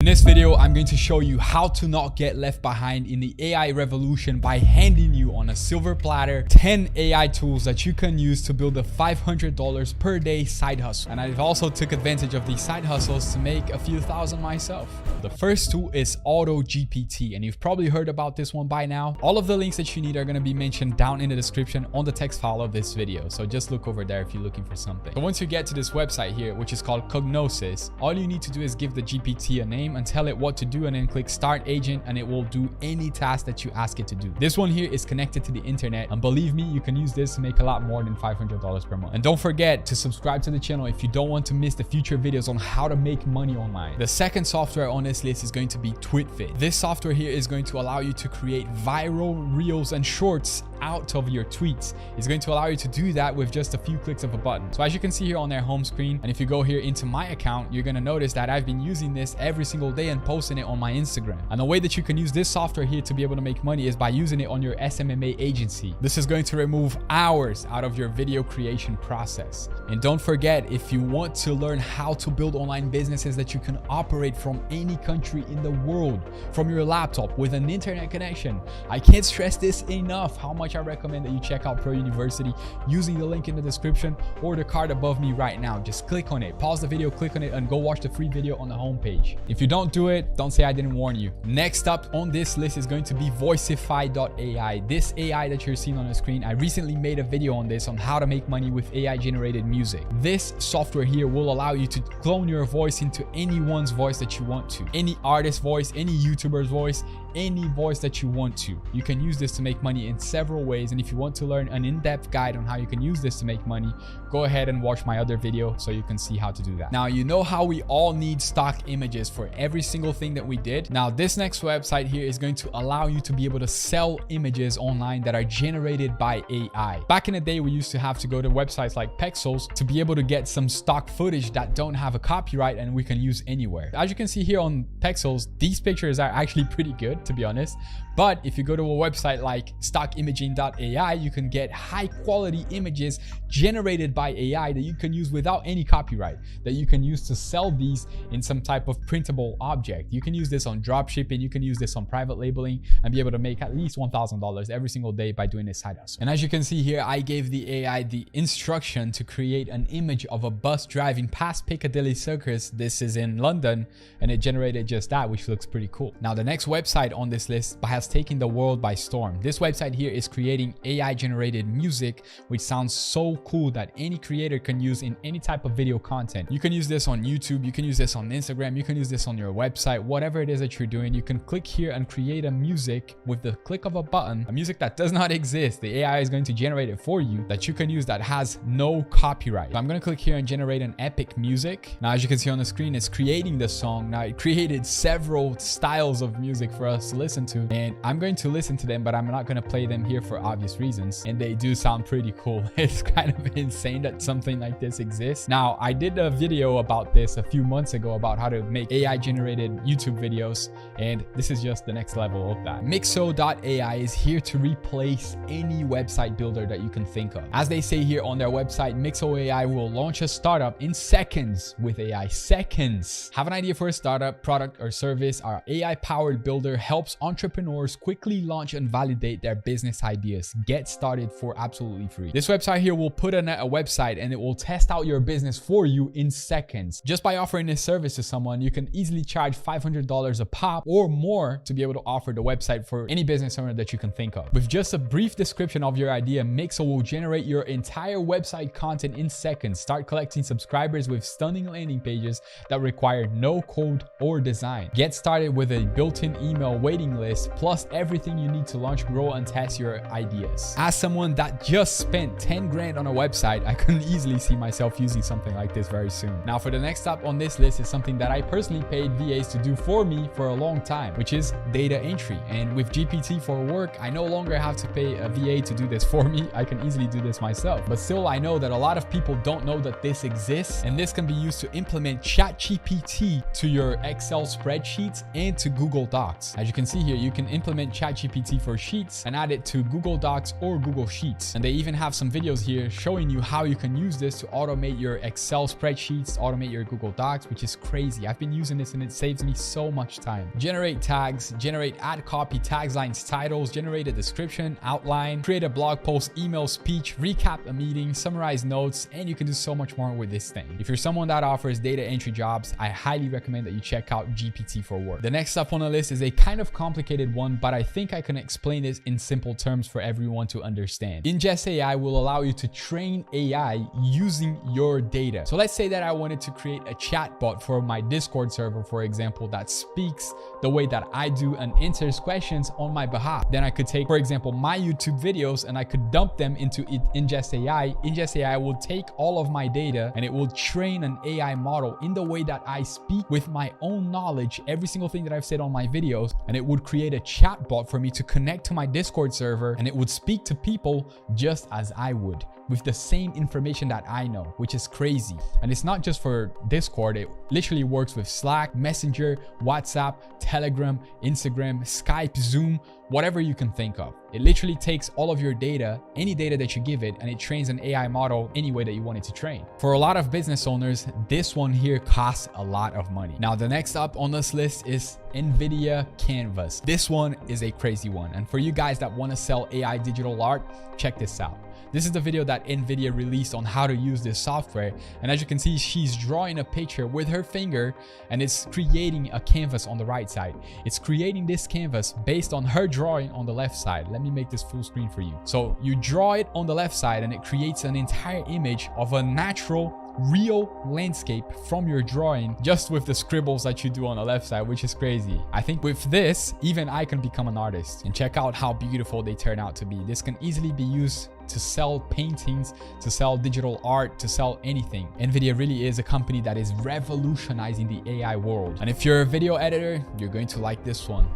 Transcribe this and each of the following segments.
In this video, I'm going to show you how to not get left behind in the AI revolution by handing you on a silver platter 10 AI tools that you can use to build a $500 per day side hustle. And I've also took advantage of these side hustles to make a few thousand myself. The first tool is AutoGPT, and you've probably heard about this one by now. All of the links that you need are going to be mentioned down in the description on the text file of this video. So just look over there if you're looking for something. So once you get to this website here, which is called Cognosis, all you need to do is give the GPT a name and tell it what to do, and then click Start Agent, and it will do any task that you ask it to do. This one here is connected to the internet, and believe me, you can use this to make a lot more than $500 per month. And don't forget to subscribe to the channel if you don't want to miss the future videos on how to make money online. The second software on this list is going to be TweetFit. This software here is going to allow you to create viral reels and shorts out of your tweets. It's going to allow you to do that with just a few clicks of a button. So as you can see here on their home screen, and if you go here into my account, you're going to notice that I've been using this every single day and posting it on my Instagram. And the way that you can use this software here to be able to make money is by using it on your SMMA agency. This is going to remove hours out of your video creation process. And don't forget, if you want to learn how to build online businesses that you can operate from any country in the world from your laptop with an internet connection, I can't stress this enough how much I recommend that you check out Pro University using the link in the description or the card above me right now. Just click on it, pause the video, click on it, and go watch the free video on the homepage. If you don't do it, don't say I didn't warn you. Next up on this list is going to be Voicify.ai. This AI that you're seeing on the screen, I recently made a video on this on how to make money with AI generated music. This software here will allow you to clone your voice into anyone's voice that you want to. Any artist's voice, any YouTuber's voice, any voice that you want to. You can use this to make money in several ways, and if you want to learn an in-depth guide on how you can use this to make money, go ahead and watch my other video so you can see how to do that. Now, you know how we all need stock images for every single thing that we did. Now, this next website here is going to allow you to be able to sell images online that are generated by AI. Back in the day, we used to have to go to websites like Pexels to be able to get some stock footage that don't have a copyright and we can use anywhere. As you can see here on Pexels, these pictures are actually pretty good, to be honest. But if you go to a website like stockimaging.ai, you can get high quality images generated by AI that you can use without any copyright, that you can use to sell these in some type of printable object. You can use this on drop shipping, you can use this on private labeling, and be able to make at least $1,000 every single day by doing this side hustle. And as you can see here, I gave the AI the instruction to create an image of a bus driving past Piccadilly Circus. This is in London, and it generated just that, which looks pretty cool. Now, the next website on this list has taken the world by storm. This website here is creating AI generated music, which sounds so cool that any creator can use in any type of video content. You can use this on YouTube, you can use this on Instagram, you can use this on your website, whatever it is that you're doing. You can click here and create a music with the click of a button, a music that does not exist. The AI is going to generate it for you, that you can use, that has no copyright. So I'm going to click here and generate an epic music. Now, as you can see on the screen, it's creating the song. Now, it created several styles of music for us to listen to, and I'm going to listen to them, but I'm not going to play them here for obvious reasons. And they do sound pretty cool. It's kind of insane that something like this exists. Now, I did a video about this a few months ago about how to make AI generated YouTube videos, and this is just the next level of that. Mixo.ai is here to replace any website builder that you can think of. As they say here on their website, Mixo.ai will launch a startup in seconds with AI. Seconds. Have an idea for a startup, product, or service? Our AI-powered builder helps entrepreneurs quickly launch and validate their business ideas. Get started for absolutely free. This website here will put in a website and it will test out your business for you in seconds. Just by offering this service to someone, you can easily charge $500 a pop or more to be able to offer the website for any business owner that you can think of. With just a brief description of your idea, Mixo will generate your entire website content in seconds. Start collecting subscribers with stunning landing pages that require no code or design. Get started with a built-in email waiting list, plus everything you need to launch, grow, and test your ideas. As someone that just spent 10 grand on a website, I can easily see myself using something like this very soon. Now, for the next stop on this list is something that I personally paid VAs to do for me for a long time, which is data entry. And with GPT for work, I no longer have to pay a VA to do this for me. I can easily do this myself. But still, I know that a lot of people don't know that this exists, and this can be used to implement ChatGPT to your Excel spreadsheets and to Google Docs. As As you can see here, you can implement ChatGPT for Sheets and add it to Google Docs or Google Sheets. And they even have some videos here showing you how you can use this to automate your Excel spreadsheets, automate your Google Docs, which is crazy. I've been using this and it saves me so much time. Generate tags, generate ad copy, taglines, titles, generate a description, outline, create a blog post, email, speech, recap a meeting, summarize notes, and you can do so much more with this thing. If you're someone that offers data entry jobs, I highly recommend that you check out GPT for Work. The next up on the list is a kind of complicated one, but I think I can explain this in simple terms for everyone to understand. Ingest AI will allow you to train AI using your data. So let's say that I wanted to create a chatbot for my Discord server, for example, that speaks the way that I do and answers questions on my behalf. Then I could take, for example, my YouTube videos and I could dump them into Ingest AI. Ingest AI will take all of my data and it will train an AI model in the way that I speak with my own knowledge, every single thing that I've said on my videos, and it would create a chatbot for me to connect to my Discord server, and it would speak to people just as I would, with the same information that I know, which is crazy. And it's not just for Discord, it literally works with Slack, Messenger, WhatsApp, Telegram, Instagram, Skype, Zoom, whatever you can think of. It literally takes all of your data, any data that you give it, and it trains an AI model any way that you want it to train. For a lot of business owners, this one here costs a lot of money. Now, the next up on this list is NVIDIA Canvas. This one is a crazy one. And for you guys that want to sell AI digital art, check this out. This is the video that NVIDIA released on how to use this software. And as you can see, she's drawing a picture with her finger and it's creating a canvas on the right side. It's creating this canvas based on her drawing on the left side. Let me make this full screen for you. So you draw it on the left side and it creates an entire image of a natural real landscape from your drawing, just with the scribbles that you do on the left side, which is crazy. I think with this, even I can become an artist. And check out how beautiful they turn out to be. This can easily be used to sell paintings, to sell digital art, to sell anything. NVIDIA really is a company that is revolutionizing the AI world. And if you're a video editor, you're going to like this one.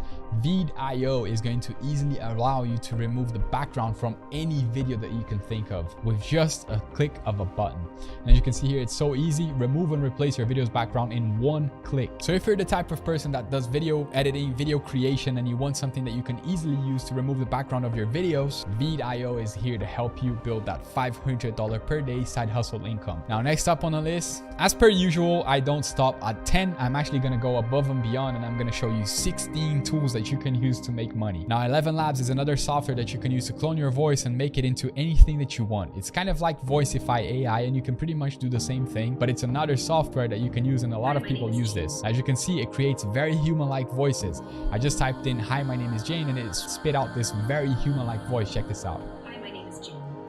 Vid.io is going to easily allow you to remove the background from any video that you can think of with just a click of a button. And as you can see here, it's so easy. Remove and replace your video's background in one click. So if you're the type of person that does video editing, video creation, and you want something that you can easily use to remove the background of your videos, Vid.io is here to help you build that $500 per day side hustle income. Now, next up on the list, as per usual, I don't stop at 10. I'm actually going to go above and beyond, and I'm going to show you 16 tools that you can use to make money. Now, 11 Labs is another software that you can use to clone your voice and make it into anything that you want. It's kind of like Voicify AI, and you can pretty much do the same thing, but it's another software that you can use, and a lot of people use this. As you can see, it creates very human-like voices. I just typed in, "Hi, my name is Jane," and it spit out this very human-like voice. Check this out.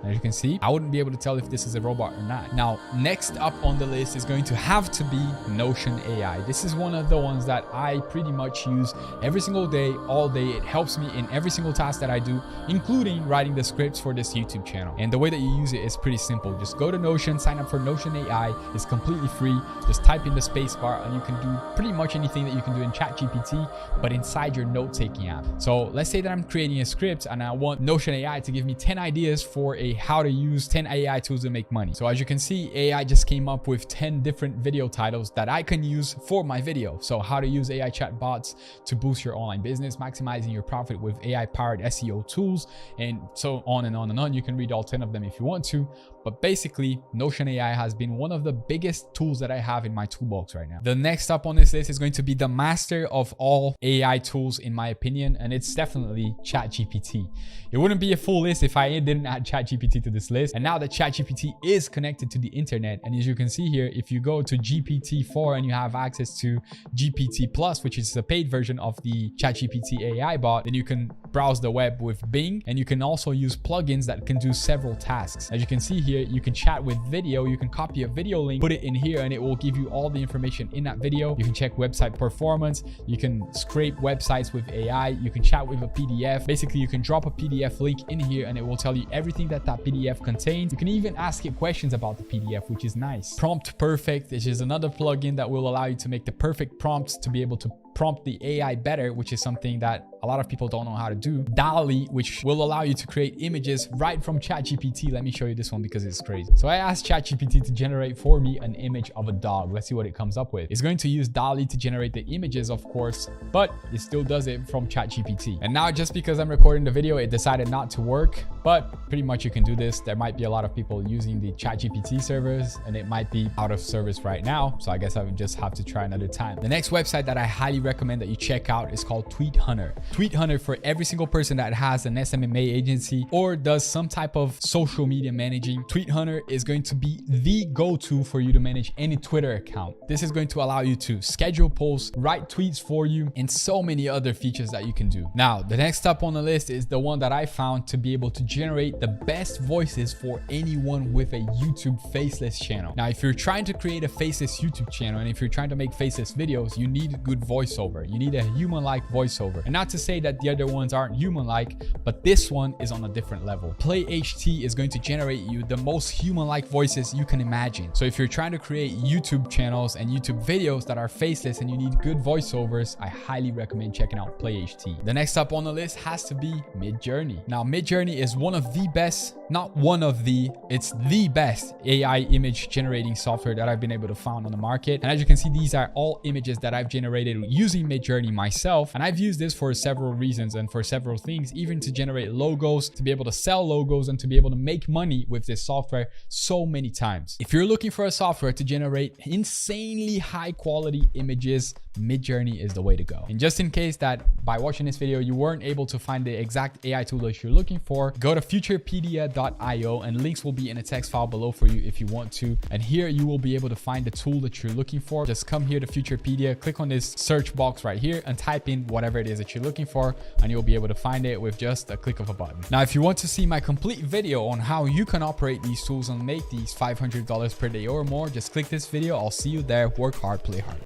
As you can see, I wouldn't be able to tell if this is a robot or not. Now, next up on the list is going to have to be Notion AI. This is one of the ones that I pretty much use every single day, all day. It helps me in every single task that I do, including writing the scripts for this YouTube channel. And the way that you use it is pretty simple. Just go to Notion, sign up for Notion AI. It's completely free. Just type in the space bar and you can do pretty much anything that you can do in ChatGPT, but inside your note-taking app. So let's say that I'm creating a script and I want Notion AI to give me 10 ideas for how to use 10 AI tools to make money. So as you can see, AI just came up with 10 different video titles that I can use for my video. So how to use AI chatbots to boost your online business, maximizing your profit with AI powered SEO tools, and so on and on and on. You can read all 10 of them if you want to, but basically Notion AI has been one of the biggest tools that I have in my toolbox right now. The next up on this list is going to be the master of all AI tools in my opinion, and it's definitely ChatGPT. It wouldn't be a full list if I didn't add ChatGPT to this list. And now that ChatGPT is connected to the internet, and as you can see here, if you go to GPT-4 and you have access to GPT Plus, which is the paid version of the ChatGPT AI bot, then you can browse the web with Bing, and you can also use plugins that can do several tasks. As you can see here, you can chat with video. You can copy a video link, put it in here, and it will give you all the information in that video. You can check website performance. You can scrape websites with AI. You can chat with a PDF. Basically, you can drop a PDF link in here and it will tell you everything that PDF contains. You can even ask it questions about the PDF, which is nice. Prompt Perfect, which is another plugin that will allow you to make the perfect prompts to be able to prompt the AI better, which is something that a lot of people don't know how to do. DALL-E, which will allow you to create images right from ChatGPT. Let me show you this one because it's crazy. So I asked ChatGPT to generate for me an image of a dog. Let's see what it comes up with. It's going to use DALL-E to generate the images, of course, but it still does it from ChatGPT. And now just because I'm recording the video, it decided not to work, but pretty much you can do this. There might be a lot of people using the ChatGPT servers and it might be out of service right now. So I guess I would just have to try another time. The next website that I highly recommend that you check out is called Tweet Hunter. Tweet Hunter, for every single person that has an SMMA agency or does some type of social media managing, Tweet Hunter is going to be the go-to for you to manage any Twitter account. This is going to allow you to schedule posts, write tweets for you, and so many other features that you can do. Now, the next up on the list is the one that I found to be able to generate the best voices for anyone with a YouTube faceless channel. Now, if you're trying to create a faceless YouTube channel and if you're trying to make faceless videos, you need good voiceover. You need a human-like voiceover. And not to say that the other ones aren't human-like, but this one is on a different level. PlayHT is going to generate you the most human-like voices you can imagine. So if you're trying to create YouTube channels and YouTube videos that are faceless and you need good voiceovers, I highly recommend checking out PlayHT. The next up on the list has to be Midjourney. Now, Midjourney is one of the best, not one of the, it's the best AI image generating software that I've been able to find on the market. And as you can see, these are all images that I've generated using Midjourney myself. And I've used this for several reasons and for several things, even to generate logos, to be able to sell logos, and to be able to make money with this software so many times. If you're looking for a software to generate insanely high quality images, Midjourney is the way to go. And just in case that by watching this video, you weren't able to find the exact AI tool that you're looking for, go to futurepedia.io and links will be in a text file below for you if you want to. And here you will be able to find the tool that you're looking for. Just come here to Futurepedia, click on this search box right here and type in whatever it is that you're looking for, and you'll be able to find it with just a click of a button. Now, if you want to see my complete video on how you can operate these tools and make these $500 per day or more, just click this video. I'll see you there. Work hard, play hard.